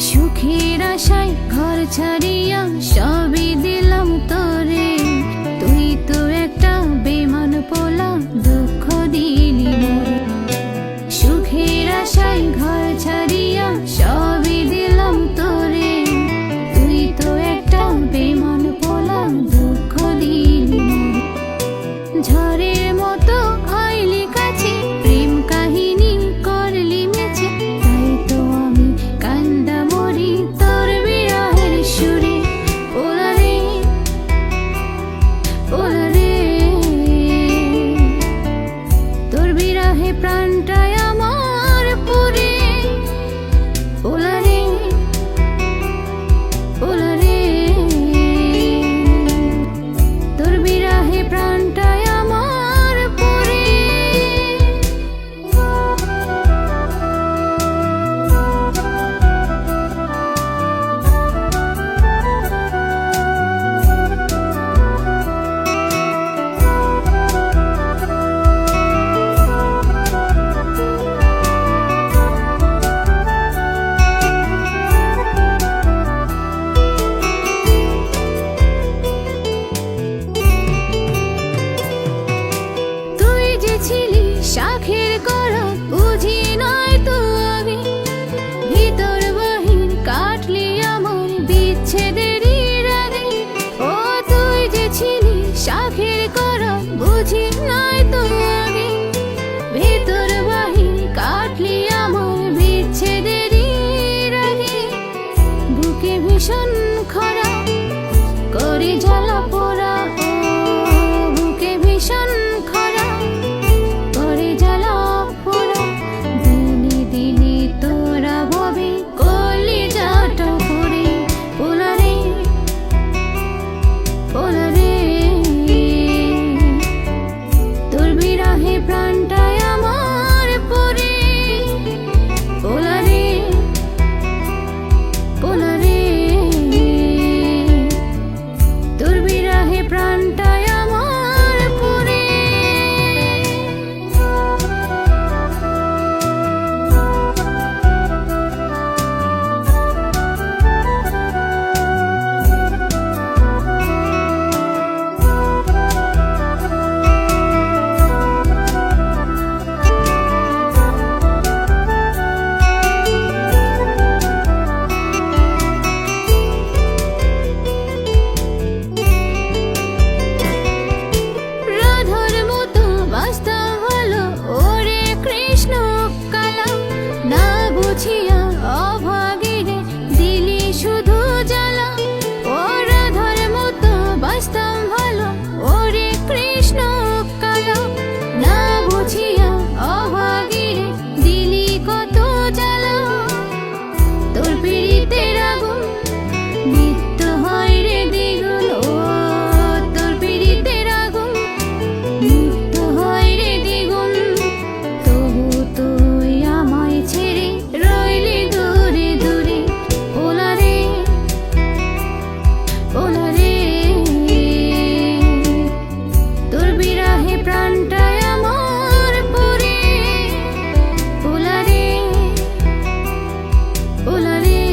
সুখের আশায় ঘর ছাড়িয়া সবই দিলাম তোরে, তুই তো একটা বেমান পোলা, দুঃখ দিলি মোরে। সুখের আশায় ঘর ছাড়িয়া সবই দিলাম তোরে, তুই তো একটা বেমান পোলা, দুঃখ দিলি মোরে। ঝড়ের মতো আইলি কাছে, প্রেম কাহিনী করলি মেছে, তাই তো আমি কান্দা মরি তোর বিরহের সুরে। পোলা রে, পোলা রে, তোর বিরহে প্রাণটাই আমার পুরে। পোলা রে, পোলা রে, তোর বিরহে প্রাণটাই আমার পুরে। তুই যে ছিলি শাখের করা, বুঝি নয় তো আগে, ভিতর বাহির কাটলি আমার বিচ্ছেদেরই রাগে। ও তুই যে ছিলি শাখের করা, বুঝি নয় তো আগে, ভিতর বাহির কাটলি আমার বিচ্ছেদেরই রাগে। বুকে ভীষণ খরা করে জ্বালা পোড়া, ও বুকে ভীষণ খরা করে জ্বালা পোড়া, দিনে দিনে তোরা ভবে কলি যাটা পড়ে। পোলা রে, পোলা রে, তোর বিরহে প্রাণটাই আমার পুরে। পোলা রে, পোলা রে, তোর বিরহে প্রাণটাই আমার পুরে। রাধার মতো বাঁচতাম ভালো, ওরে কৃষ্ণ কালা, না বুঝিয়া অভাগীরে দিলি শুধু জ্বালা। ও রাধার মতো বাঁচতাম ভালো, ওরে কৃষ্ণ কালা, না বুঝিয়া অভাগীরে দিলি কত জ্বালা। তোর পীড়িতের আগুন নিত্য হয় রে দ্বিগুণ, ও তোর পীড়িতের আগুন নিত্য হয় রে দ্বিগুণ। তবু তুই আমায় ছেড়ে রইলি দূরে দূরে। পোলা রে, পোলা রে, তোর বিরহে প্রাণটাই আমার পুরে। পোলা রে, পোলা রে,